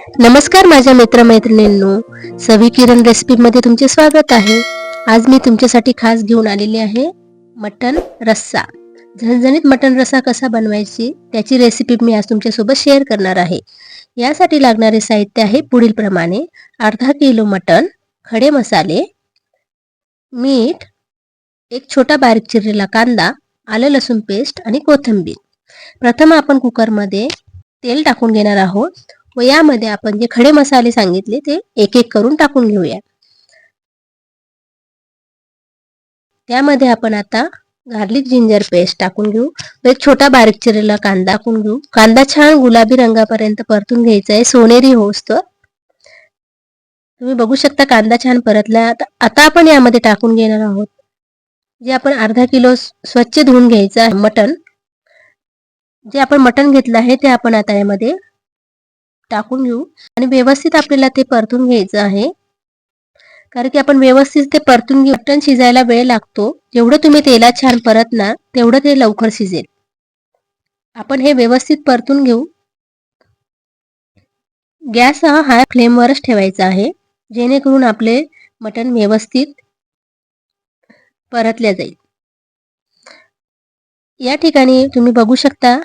नमस्कार माझ्या मित्रमैत्रिणींनो, सवी किरण रेसिपीमध्ये तुमचे स्वागत आहे. आज मी तुमच्यासाठी खास घेऊन आलेली आहे मटन रस्सा. झणझणीत मटन रस्सा कसा बनवायची त्याची रेसिपी मी आज तुमच्यासोबत शेअर करणार आहे. यासाठी लागणारे साहित्य आहे पुढील प्रमाणे: अर्धा किलो मटन, खडे मसाले, मीठ, एक छोटा बारीक चिरलेला कांदा, आलं लसूण पेस्ट आणि कोथिंबीर. प्रथम आपण कुकरमध्ये तेल टाकून घेणार आहोत व यामध्ये आपण जे खडे मसाले सांगितले ते एक एक करून टाकून घेऊया. त्यामध्ये आपण आता गार्लिक जिंजर पेस्ट टाकून घेऊ. एक छोटा बारीक चिरलेला कांदा टाकून घेऊ. कांदा छान गुलाबी रंगापर्यंत परतून घ्यायचा आहे, सोनेरी होईस्तोवर. तुम्ही बघू शकता कांदा छान परतला. आता आपण यामध्ये टाकून घेणार आहोत जे आपण अर्धा किलो स्वच्छ धुवून घ्यायचं आहे मटण. जे आपण मटण घेतलं आहे ते आपण आता यामध्ये टाकून घेऊ आणि व्यवस्थित आपल्याला ते परतून घ्यायचं आहे. कारण की आपण व्यवस्थित ते परतून घेऊ. मटण शिजायला वेळ लागतो. जेवढं तुम्ही तेलात छान परतणार तेवढं ते लवकर शिजेल. आपण हे व्यवस्थित परतून घेऊ. गॅस हा हाय फ्लेमवरच ठेवायचा आहे जेणेकरून आपले मटण व्यवस्थित परतल्या जाईल. या ठिकाणी तुम्ही बघू शकता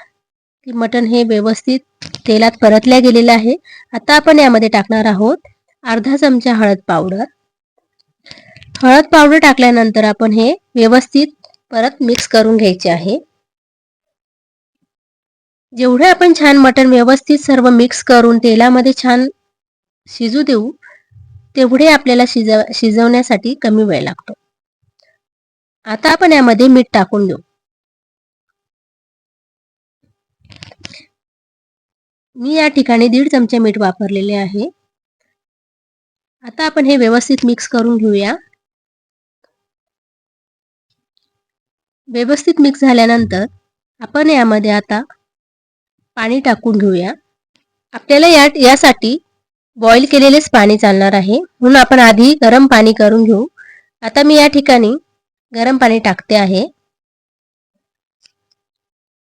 की मटण हे व्यवस्थित तेलात परतल्या गेलेलं आहे. आता आपण यामध्ये टाकणार आहोत अर्धा चमचा हळद पावडर. हळद पावडर टाकल्यानंतर आपण हे व्यवस्थित परत मिक्स करून घ्यायचे आहे. जेवढे आपण छान मटण व्यवस्थित सर्व मिक्स करून तेलामध्ये छान शिजू देऊ तेवढे आपल्याला शिजवण्यासाठी कमी वेळ लागतो. आता आपण यामध्ये मीठ टाकून देऊ. मी या ठिकाणी 1.5 चमचे मीठ वापरलेले आहे. आता आपण हे व्यवस्थित मिक्स करून घेऊया. व्यवस्थित मिक्स झाल्यानंतर आपण यामध्ये आता पाणी टाकून घेऊया. आपल्याला यासाठी बॉईल केलेलेच पाणी चालणार आहे म्हणून आपण आधी गरम पाणी करून घेऊ. आता मी या ठिकाणी गरम पाणी टाकते आहे.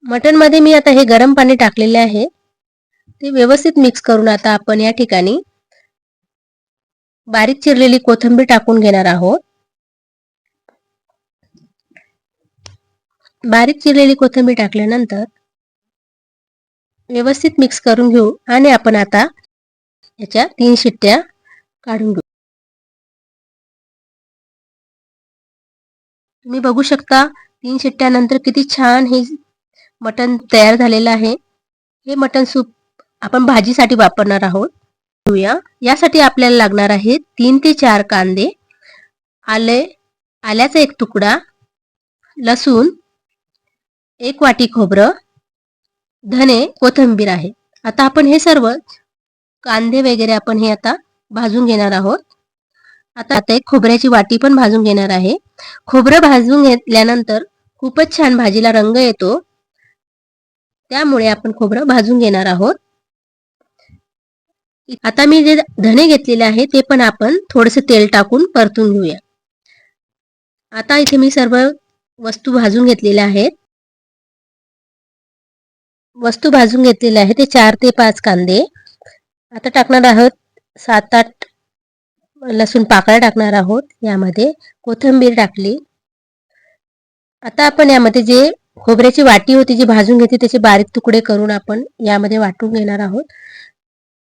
मटण मध्ये मी आता हे गरम पाणी टाकलेले आहे. ते व्यवस्थित मिक्स करून आता आपण या ठिकाणी बारीक चिरलेली कोथिंबीर टाकून घेणार आहोत. बारीक चिरलेली कोथिंबीर टाकल्यानंतर व्यवस्थित मिक्स करून घेऊ आणि आपण आता याच्या 3 शिट्ट्या काढून घेऊ. तुम्ही बघू शकता 3 शिट्ट्यानंतर किती छान हे मटण तयार झालेलं आहे. हे मटण सूप आपण भाजीसाठी वापरणार आहोत. यासाठी आपल्याला लागणार आहे 3 ते 4 कांदे, आल्याचा एक तुकडा, लसूण, 1 वाटी खोबरं, धने, कोथिंबीर आहे. आता आपण हे सर्व कांदे वगैरे आपण हे आता भाजून घेणार आहोत. आता एक खोबऱ्याची वाटी पण भाजून घेणार आहे. खोबरं भाजून घेतल्यानंतर खूपच छान भाजीला रंग येतो. त्यामुळे आपण खोबरं भाजून घेणार आहोत. आता मी जे धने घेतलेले आहे ते पण आपण थोडेसे तेल टाकून परतून घेऊया. आता इथे मी सर्व वस्तू भाजून घेतलेल्या आहेत. वस्तू भाजून घेतलेल्या आहे ते 4 ते 5 कांदे. आता टाकणार आहोत 7-8 लसूण पाकळ्या टाकणार आहोत. यामध्ये कोथिंबीर टाकली. आता आपण यामध्ये जे खोबऱ्याची वाटी होती जी भाजून घेतली त्याचे बारीक तुकडे करून आपण यामध्ये वाटून घेणार आहोत.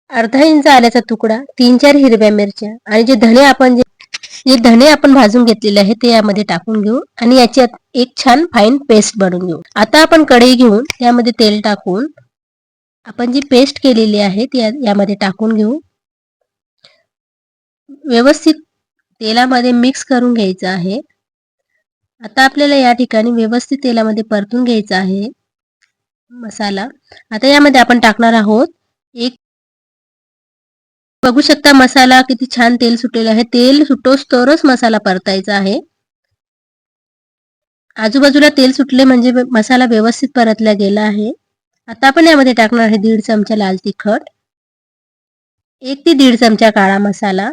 अर्धा इंच आल्याचा तुकडा, 3-4 हिरव्या मिरच्या आणि जे धने आपण भाजून घेतलेले आहे ते यामध्ये टाकून घेऊ आणि याची एक छान फाईन पेस्ट बनवून घेऊ. आता आपण कढई घेऊन त्यामध्ये तेल टाकून आपण जी पेस्ट केलेली आहे ती यामध्ये टाकून घेऊ. व्यवस्थित तेलामध्ये मिक्स करून घ्यायचं आहे. आता आपल्याला या ठिकाणी व्यवस्थित तेलामध्ये परतून घ्यायचा आहे मसाला. आता यामध्ये आपण टाकणार आहोत बघू शकता मसाला किती छान तेल सुटलेलं आहे. तेल सुटोस्तोवरच मसाला परतायचा आहे. आजूबाजूला तेल सुटले म्हणजे मसाला व्यवस्थित परतला गेला आहे. आता आपण यामध्ये टाकणार आहे 1.5 चमचा लाल तिखट, 1 ते 1.5 चमचा काळा मसाला,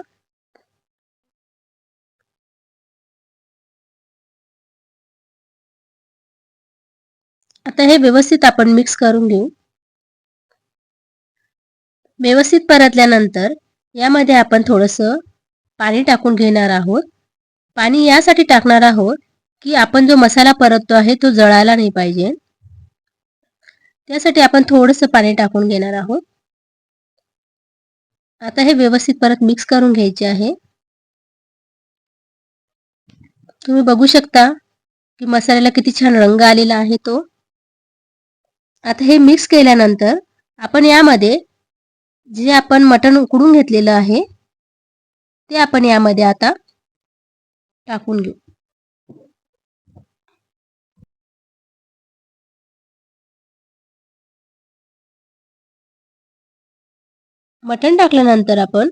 आता हे व्यवस्थित आपण मिक्स करून घेऊ. व्यवस्थित परतल्यानंतर यामध्ये आपण थोडंसं पाणी टाकून घेणार आहोत. पाणी यासाठी टाकणार आहोत की आपण जो मसाला परततो आहे तो जळायला नाही पाहिजे. त्यासाठी आपण थोडंसं पाणी टाकून घेणार आहोत. आता हे व्यवस्थित परत मिक्स करून घ्यायचे आहे. तुम्ही बघू शकता की मसाल्याला किती छान रंग आलेला आहे तो. आता हे मिक्स केल्यानंतर आपण यामध्ये जे आपण मटण उकडून घेतलेलं आहे ते आपण यामध्ये आता टाकून घेऊ. मटण टाकल्यानंतर आपण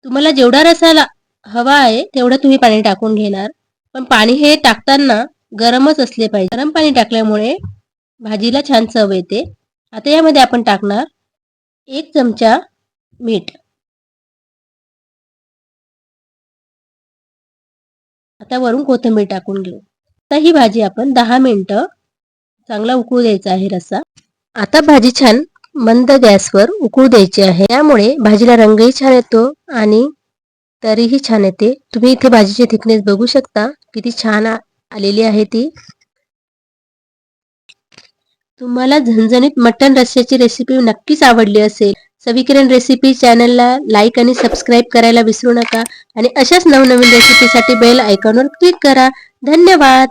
तुम्हाला जेवढा रस्सा हवा आहे तेवढं तुम्ही पाणी टाकून घेणार. पण पाणी हे टाकताना गरमच असले पाहिजे. गरम पाणी टाकल्यामुळे भाजीला छान चव येते. आता यामध्ये आपण टाकणार 1 चमचा मीठ. आता वरून कोथिंबीर टाकून घेऊ. आता ही भाजी आपण 10 मिनिटं चांगला उकळू द्यायचा आहे रस्सा. आता भाजी छान मंद गॅसवर उकळू द्यायची आहे. त्यामुळे भाजीला रंगही छान येतो आणि तरीही छान येते. तुम्ही इथे भाजीची थिकनेस बघू शकता किती छान आलेली आहे ती. तुम्हाला झणझणीत मटण रस्स्याची रेसिपी नक्कीच आवडली असेल. सविकिरण रेसिपी चॅनलला लाईक आणि सबस्क्राईब करायला विसरू नका आणि अशाच नवनवीन रेसिपीसाठी बेल आयकॉनवर क्लिक करा. धन्यवाद.